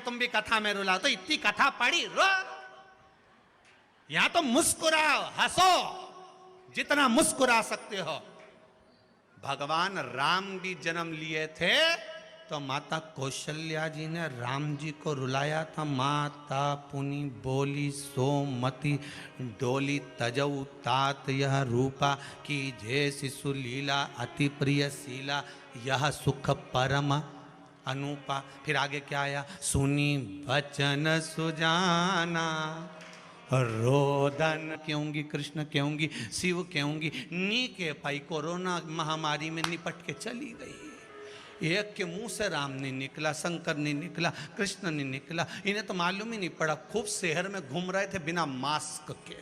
तुम भी कथा में रुलाओ, तो इतनी कथा पढ़ी रो, यहां तो मुस्कुराओ, हंसो जितना मुस्कुरा सकते हो। भगवान राम भी जन्म लिए थे तो माता कौशल्या जी ने राम जी को रुलाया था। माता पुनि बोली सोमति डोली तजऊ तात यह रूपा की जय शिशु लीला अति प्रिय शीला यह सुख परम अनूपा। फिर आगे क्या आया, सुनी बचन सुजाना रोदन क्योंगी कृष्ण क्योंगी शिव क्योंगी नी के पाई कोरोना महामारी में निपट के चली गई। एक के मुंह से राम नहीं निकला, शंकर नहीं निकला, कृष्ण नहीं निकला, इन्हें तो मालूम ही नहीं पड़ा। खूब शहर में घूम रहे थे बिना मास्क के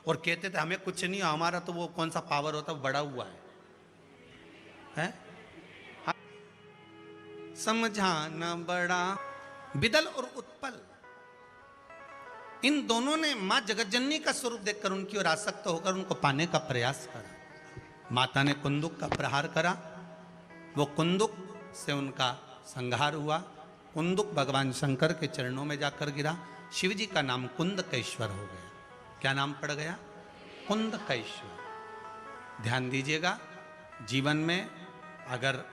और कहते थे हमें कुछ नहीं, हमारा तो वो कौन सा पावर होता है बड़ा हुआ है? समझाना बड़ा। बिदल और उत्पल, इन दोनों ने मां जगतजननी का स्वरूप देखकर उनकी ओर आसक्त होकर उनको पाने का प्रयास करा। माता ने कुंदुक का प्रहार करा, वो कुंदुक से उनका संहार हुआ। कुंदुक भगवान शंकर के चरणों में जाकर गिरा। शिव जी का नाम कुंदकेश्वर हो गया। क्या नाम पड़ गया? कुंदकेश्वर। ध्यान दीजिएगा, जीवन में अगर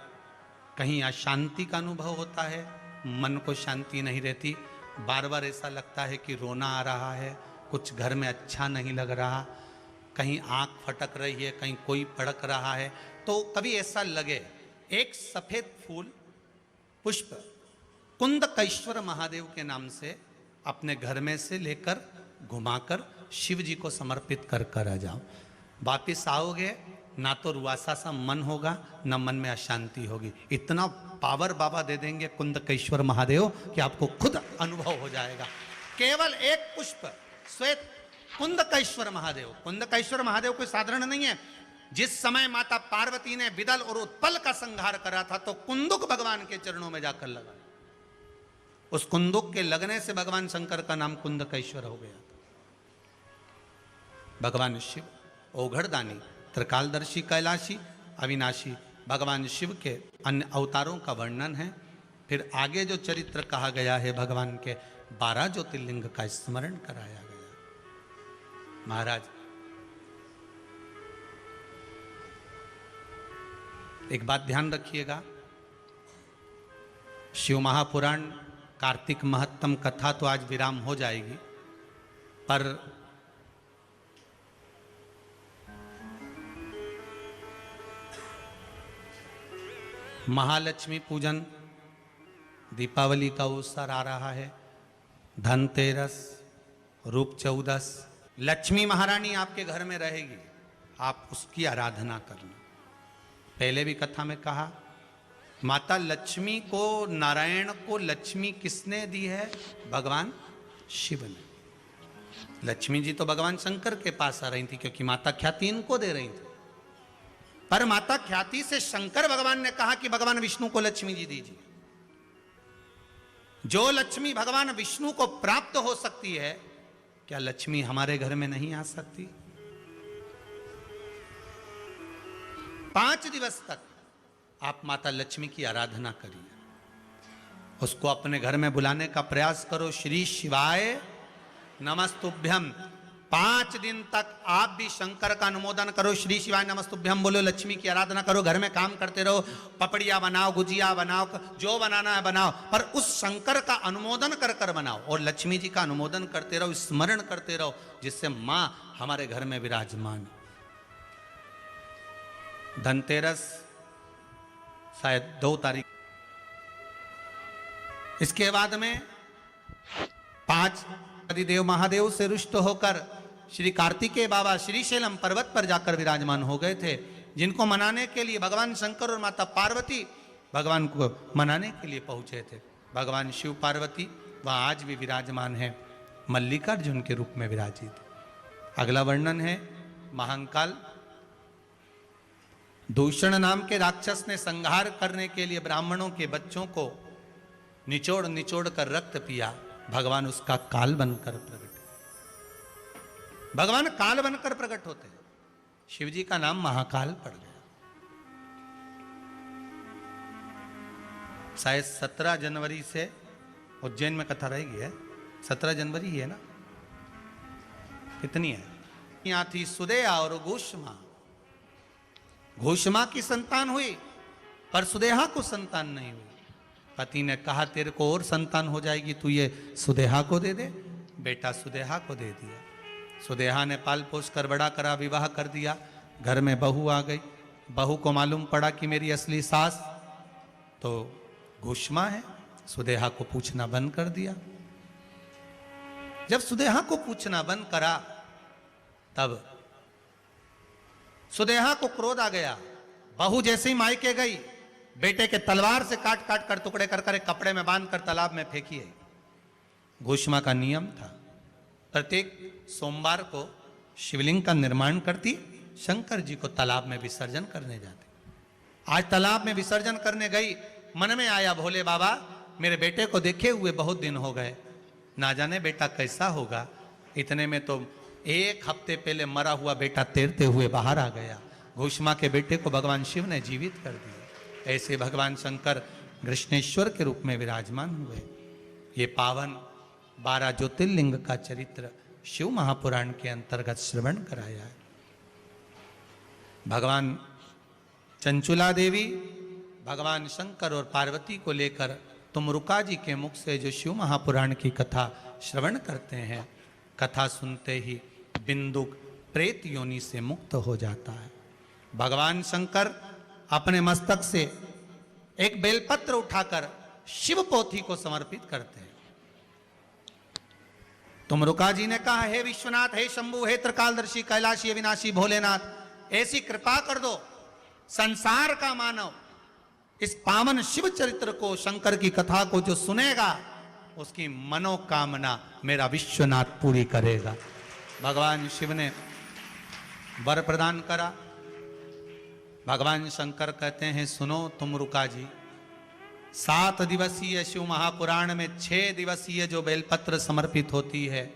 कहीं अशांति का अनुभव होता है, मन को शांति नहीं रहती, बार बार ऐसा लगता है कि रोना आ रहा है, कुछ घर में अच्छा नहीं लग रहा, कहीं आंख फटक रही है, कहीं कोई भड़क रहा है, तो कभी ऐसा लगे एक सफेद फूल पुष्प कुंदकेश्वर महादेव के नाम से अपने घर में से लेकर घुमाकर शिव जी को समर्पित कर कर आ जाओ। वापिस आओगे ना तो रुआसा सा मन होगा, ना मन में अशांति होगी। इतना पावर बाबा दे देंगे कुंदकेश्वर महादेव कि आपको खुद अनुभव हो जाएगा। केवल एक पुष्प श्वेत कुंदकेश्वर महादेव। कुंदकेश्वर महादेव कोई साधारण नहीं है। जिस समय माता पार्वती ने बिदल और उत्पल का संहार करा था तो कुंदुक भगवान के चरणों में जाकर लगा। उस कुंदुक के लगने से भगवान शंकर का नाम कुंदकेश्वर हो गया। भगवान शिव ओघड़दानी, त्रिकालदर्शी, कैलाशी, अविनाशी, भगवान शिव के अन्य अवतारों का वर्णन है। फिर आगे जो चरित्र कहा गया है, भगवान के 12 ज्योतिर्लिंग का स्मरण कराया गया। महाराज एक बात ध्यान रखिएगा, शिव महापुराण कार्तिक महत्तम कथा तो आज विराम हो जाएगी, पर महालक्ष्मी पूजन, दीपावली का अवसर आ रहा है, धनतेरस, रूप चौदस, लक्ष्मी महारानी आपके घर में रहेगी, आप उसकी आराधना करना। पहले भी कथा में कहा, माता लक्ष्मी को, नारायण को लक्ष्मी किसने दी है? भगवान शिव ने। लक्ष्मी जी तो भगवान शंकर के पास आ रही थी क्योंकि माता ख्याति इनको दे रही थी, पर माता ख्याति से शंकर भगवान ने कहा कि भगवान विष्णु को लक्ष्मी जी दीजिए। जो लक्ष्मी भगवान विष्णु को प्राप्त हो सकती है, क्या लक्ष्मी हमारे घर में नहीं आ सकती? 5 दिवस तक आप माता लक्ष्मी की आराधना करिए, उसको अपने घर में बुलाने का प्रयास करो। श्री शिवाय नमस्तुभ्यम। 5 दिन तक आप भी शंकर का अनुमोदन करो, श्री शिवाय नमस्तुभ्यम बोलो, लक्ष्मी की आराधना करो, घर में काम करते रहो, पपड़िया बनाओ, गुजिया बनाओ, जो बनाना है बनाओ, पर उस शंकर का अनुमोदन कर कर बनाओ और लक्ष्मी जी का अनुमोदन करते रहो, स्मरण करते रहो, जिससे मां हमारे घर में विराजमान। धनतेरस शायद 2 तारीख। इसके बाद में 5 आदिदेव महादेव से रुष्ट होकर श्री कार्तिकेय बाबा श्रीशैलम पर्वत पर जाकर विराजमान हो गए थे, जिनको मनाने के लिए भगवान शंकर और माता पार्वती भगवान को मनाने के लिए पहुंचे थे। भगवान शिव पार्वती वह आज भी विराजमान है, मल्लिकार्जुन के रूप में विराजित। अगला वर्णन है महाकाल। दूषण नाम के राक्षस ने संहार करने के लिए ब्राह्मणों के बच्चों को निचोड़ निचोड़ कर रक्त पिया। भगवान उसका काल बनकर प्रकट, भगवान काल बनकर प्रकट होते हैं। शिव जी का नाम महाकाल पड़ गया। शायद 17 जनवरी से उज्जैन में कथा रहेगी है, 17 जनवरी ही है ना, कितनी है? यहाँ थी सुदेहा और घोषमा। घोषमा की संतान हुई पर सुदेहा को संतान नहीं हुई। पति ने कहा तेरे को और संतान हो जाएगी, तू ये सुदेहा को दे दे। बेटा सुदेहा को दे दिया। सुदेहा ने पाल पोस कर बड़ा करा, विवाह कर दिया। घर में बहू आ गई। बहू को मालूम पड़ा कि मेरी असली सास तो घोषमा है। सुदेहा को पूछना बंद कर दिया। जब सुदेहा को पूछना बंद करा तब सुदेहा को क्रोध आ गया। बहू जैसे ही मायके गई, बेटे के तलवार से काट काट कर टुकड़े कर कर एक कपड़े में बांध कर तालाब में फेंकी है। घोषमा का नियम था, प्रत्येक सोमवार को शिवलिंग का निर्माण करती, शंकर जी को तालाब में विसर्जन करने जाते। आज तालाब में विसर्जन करने गई, मन में आया भोले बाबा मेरे बेटे को देखे हुए बहुत दिन हो गए, ना जाने बेटा कैसा होगा। इतने में तो एक हफ्ते पहले मरा हुआ बेटा तैरते हुए बाहर आ गया। घोषमा के बेटे को भगवान शिव ने जीवित कर दिया। ऐसे भगवान शंकर कृष्णेश्वर के रूप में विराजमान हुए। ये पावन 12 ज्योतिर्लिंग का चरित्र शिव महापुराण के अंतर्गत श्रवण कराया है। भगवान चंचुला देवी भगवान शंकर और पार्वती को लेकर तुमरुका जी के मुख से जो शिव महापुराण की कथा श्रवण करते हैं, कथा सुनते ही बिंदुक प्रेत योनि से मुक्त हो जाता है। भगवान शंकर अपने मस्तक से एक बेलपत्र उठाकर शिव पोथी को समर्पित करते हैं। तुमरुका जी ने कहा, हे विश्वनाथ, हे शंभु, हे त्रिकालदर्शी, कैलाशी अविनाशी भोलेनाथ, ऐसी कृपा कर दो, संसार का मानव इस पावन शिव चरित्र को, शंकर की कथा को जो सुनेगा उसकी मनोकामना मेरा विश्वनाथ पूरी करेगा। भगवान शिव ने वर प्रदान करा। भगवान शंकर कहते हैं, सुनो तुमरुका जी, 7 दिवसीय शिव महापुराण में 6 दिवसीय जो बेलपत्र समर्पित होती है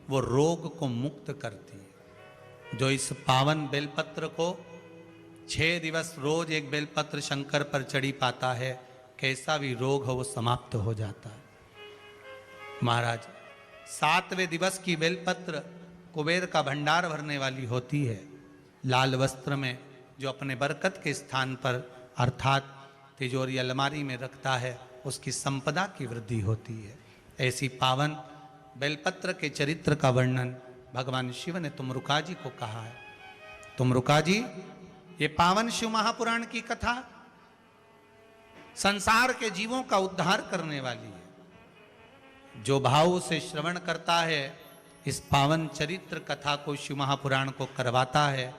वो रोग को मुक्त करती है। जो इस पावन बेलपत्र को 6 दिवस रोज एक बेलपत्र शंकर पर चढ़ी पाता है, कैसा भी रोग हो वो समाप्त हो जाता है। महाराज, 7वें दिवस की बेलपत्र कुबेर का भंडार भरने वाली होती है। लाल वस्त्र में जो अपने बरकत के स्थान पर अर्थात तिजोरी अलमारी में रखता है, उसकी संपदा की वृद्धि होती है। ऐसी पावन बेलपत्र के चरित्र का वर्णन भगवान शिव ने तुमरुका जी को कहा है। तुमरुका जी, ये पावन शिव महापुराण की कथा संसार के जीवों का उद्धार करने वाली है। जो भाव से श्रवण करता है, इस पावन चरित्र कथा को, शिव महापुराण को करवाता है,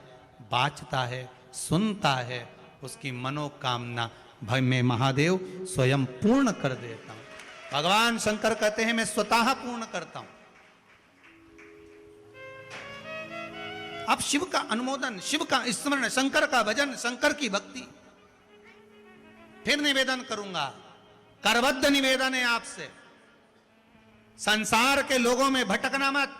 बाँचता है, सुनता है, उसकी मनोकामना भाई मैं महादेव स्वयं पूर्ण कर देता हूं। भगवान शंकर कहते हैं मैं स्वतः पूर्ण करता हूं। अब शिव का अनुमोदन, शिव का स्मरण, शंकर का भजन, शंकर की भक्ति। फिर निवेदन करूंगा, करबद्ध निवेदन है आपसे, संसार के लोगों में भटकना मत।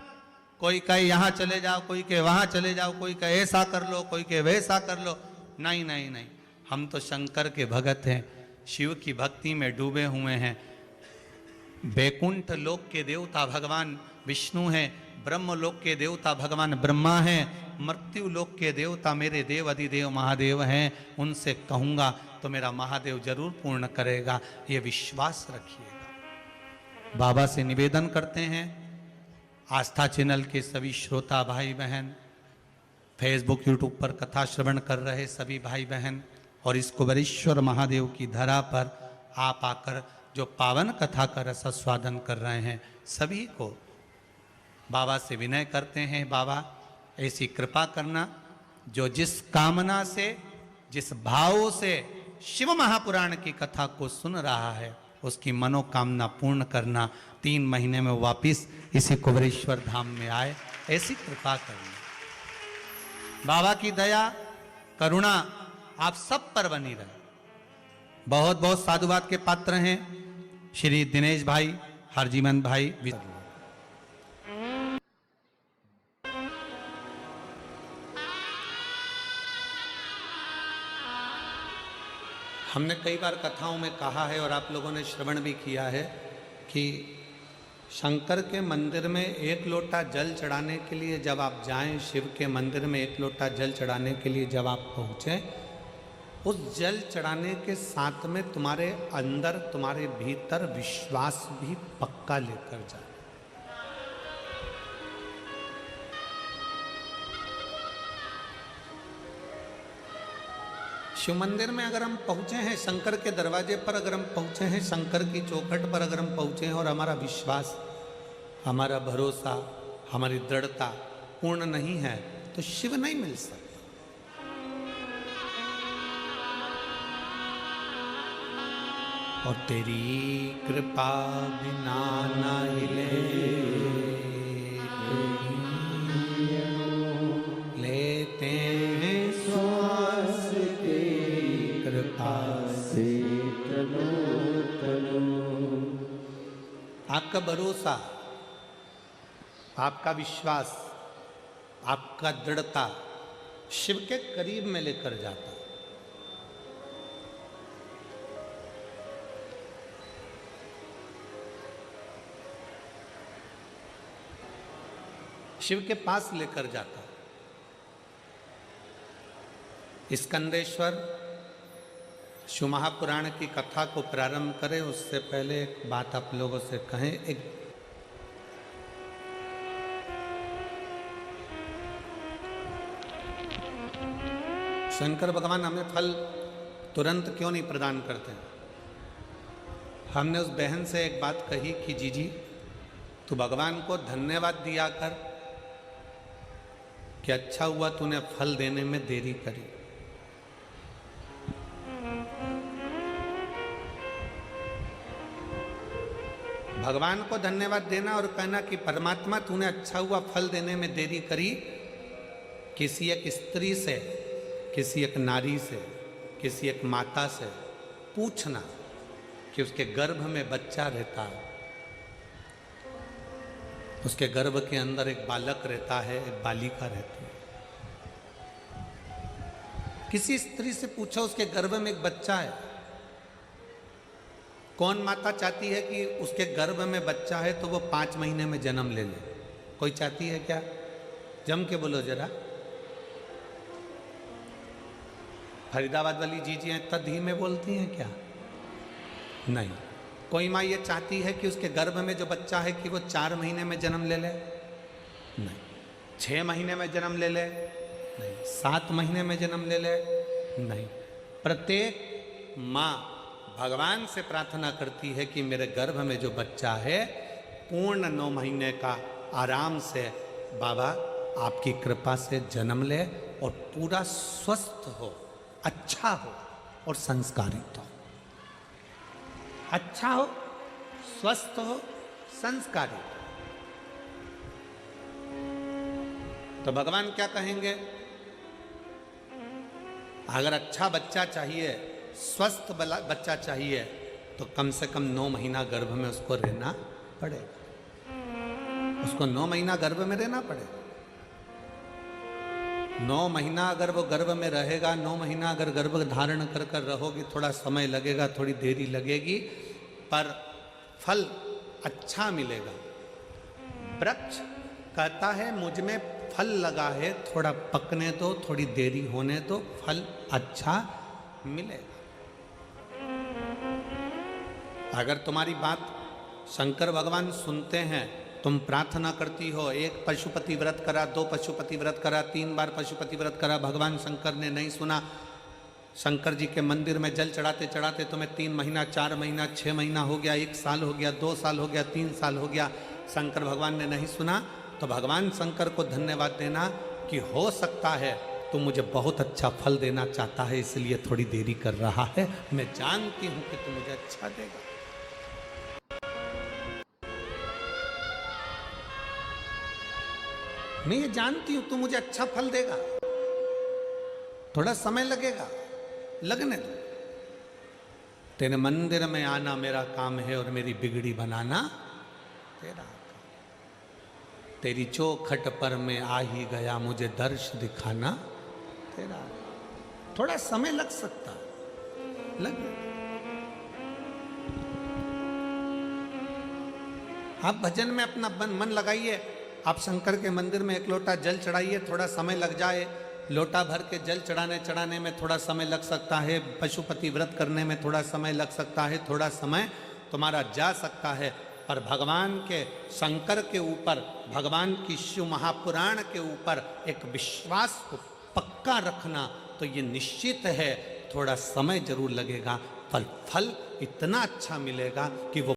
कोई कहे यहां चले जाओ, कोई कहे वहां चले जाओ, कोई कहे ऐसा कर लो, कोई कहे वैसा कर लो। नहीं नहीं नहीं, हम तो शंकर के भगत हैं, शिव की भक्ति में डूबे हुए हैं। बैकुंठ लोक के देवता भगवान विष्णु हैं, ब्रह्म लोक के देवता भगवान ब्रह्मा हैं, मृत्यु लोक के देवता मेरे देव अधिदेव महादेव हैं। उनसे कहूंगा तो मेरा महादेव जरूर पूर्ण करेगा, ये विश्वास रखिएगा। बाबा से निवेदन करते हैं, आस्था चैनल के सभी श्रोता भाई बहन, फेसबुक यूट्यूब पर कथा श्रवण कर रहे सभी भाई बहन, और इस कुबेरेश्वर महादेव की धरा पर आप आकर जो पावन कथा का रसास्वादन कर रहे हैं, सभी को बाबा से विनय करते हैं, बाबा ऐसी कृपा करना, जो जिस कामना से, जिस भाव से शिव महापुराण की कथा को सुन रहा है, उसकी मनोकामना पूर्ण करना। 3 महीने में वापिस इसी कुबेरेश्वर धाम में आए, ऐसी कृपा करना। बाबा की दया करुणा आप सब पर बनी रहे। बहुत बहुत साधुवाद के पात्र हैं श्री दिनेश भाई, हरजीवन भाई। हमने कई बार कथाओं में कहा है और आप लोगों ने श्रवण भी किया है कि शंकर के मंदिर में एक लोटा जल चढ़ाने के लिए जब आप जाएं, शिव के मंदिर में एक लोटा जल चढ़ाने के लिए जब आप पहुँचें, उस जल चढ़ाने के साथ में तुम्हारे अंदर, तुम्हारे भीतर विश्वास भी पक्का लेकर जाए। शिव मंदिर में अगर हम पहुँचे हैं, शंकर के दरवाजे पर अगर हम पहुँचे हैं, शंकर की चौखट पर अगर हम पहुँचे हैं और हमारा विश्वास, हमारा भरोसा, हमारी दृढ़ता पूर्ण नहीं है, तो शिव नहीं मिल सकता। और तेरी कृपा बिना ना हिले, लेते हैं श्वास तेरी कृपा से तलो तलो। आपका भरोसा, आपका विश्वास, आपका दृढ़ता शिव के करीब में लेकर जाता। शिव के पास लेकर जाता। स्कंदेश्वर शिव महापुराण की कथा को प्रारंभ करें उससे पहले एक बात आप लोगों से कहें। एक शंकर भगवान हमें फल तुरंत क्यों नहीं प्रदान करते? हमने उस बहन से एक बात कही कि जीजी तू भगवान को धन्यवाद दिया कर कि अच्छा हुआ तूने फल देने में देरी करी। भगवान को धन्यवाद देना और कहना कि परमात्मा तूने अच्छा हुआ फल देने में देरी करी। किसी एक स्त्री से, किसी एक नारी से, किसी एक माता से पूछना कि उसके गर्भ में बच्चा रहता है, उसके गर्भ के अंदर एक बालक रहता है, एक बालिका रहती है। किसी स्त्री से पूछो उसके गर्भ में एक बच्चा है। कौन माता चाहती है कि उसके गर्भ में बच्चा है तो वो 5 महीने में जन्म ले ले? कोई चाहती है क्या? जम के बोलो जरा। फरीदाबाद वाली जीजियाँ इतना धीमे बोलती हैं क्या? नहीं। कोई माँ ये चाहती है कि उसके गर्भ में जो बच्चा है कि वो 4 महीने में जन्म ले ले? नहीं। 6 महीने में जन्म ले ले? नहीं। 7 महीने में जन्म ले ले? नहीं। प्रत्येक माँ भगवान से प्रार्थना करती है कि मेरे गर्भ में जो बच्चा है पूर्ण 9 महीने का आराम से बाबा आपकी कृपा से जन्म ले और पूरा स्वस्थ हो, अच्छा हो और संस्कारित हो। अच्छा हो, स्वस्थ हो, संस्कारित हो। तो भगवान क्या कहेंगे? अगर अच्छा बच्चा चाहिए, स्वस्थ बच्चा चाहिए तो कम से कम 9 महीना गर्भ में उसको रहना पड़ेगा। उसको 9 महीना गर्भ में रहना पड़ेगा। 9 महीना अगर वो गर्भ में रहेगा, 9 महीना अगर गर्भ धारण कर कर रहोगे, थोड़ा समय लगेगा, थोड़ी देरी लगेगी, पर फल अच्छा मिलेगा। वृक्ष कहता है मुझ में फल लगा है, थोड़ा पकने दो, थोड़ी देरी होने दो, फल अच्छा मिलेगा। अगर तुम्हारी बात शंकर भगवान सुनते हैं, तुम प्रार्थना करती हो, 1 पशुपति व्रत करा, 2 पशुपति व्रत करा, 3 बार पशुपति व्रत करा, भगवान शंकर ने नहीं सुना। शंकर जी के मंदिर में जल चढ़ाते चढ़ाते तुम्हें 3 महीना, 4 महीना, 6 महीना हो गया, 1 साल हो गया, 2 साल हो गया, 3 साल हो गया, शंकर भगवान ने नहीं सुना, तो भगवान शंकर को धन्यवाद देना कि हो सकता है तू मुझे बहुत अच्छा फल देना चाहता है, इसलिए थोड़ी देरी कर रहा है। मैं जानती हूं कि तू मुझे अच्छा देगा। मैं ये जानती हूं तू मुझे अच्छा फल देगा। थोड़ा समय लगेगा, लगने दो। तेरे मंदिर में आना मेरा काम है और मेरी बिगड़ी बनाना तेरा काम। तेरी चौखट पर मैं आ ही गया, मुझे दर्श दिखाना तेरा। थोड़ा समय लग सकता है, लगे। आप भजन में अपना मन लगाइए। आप शंकर के मंदिर में एक लोटा जल चढ़ाइए, थोड़ा समय लग जाए। लोटा भर के जल चढ़ाने में थोड़ा समय लग सकता है, पशुपति व्रत करने में थोड़ा समय लग सकता है, थोड़ा समय तुम्हारा जा सकता है, पर भगवान के शंकर के ऊपर, भगवान की शिव महापुराण के ऊपर एक विश्वास को पक्का रखना, तो ये निश्चित है थोड़ा समय जरूर लगेगा, फल इतना अच्छा मिलेगा कि वो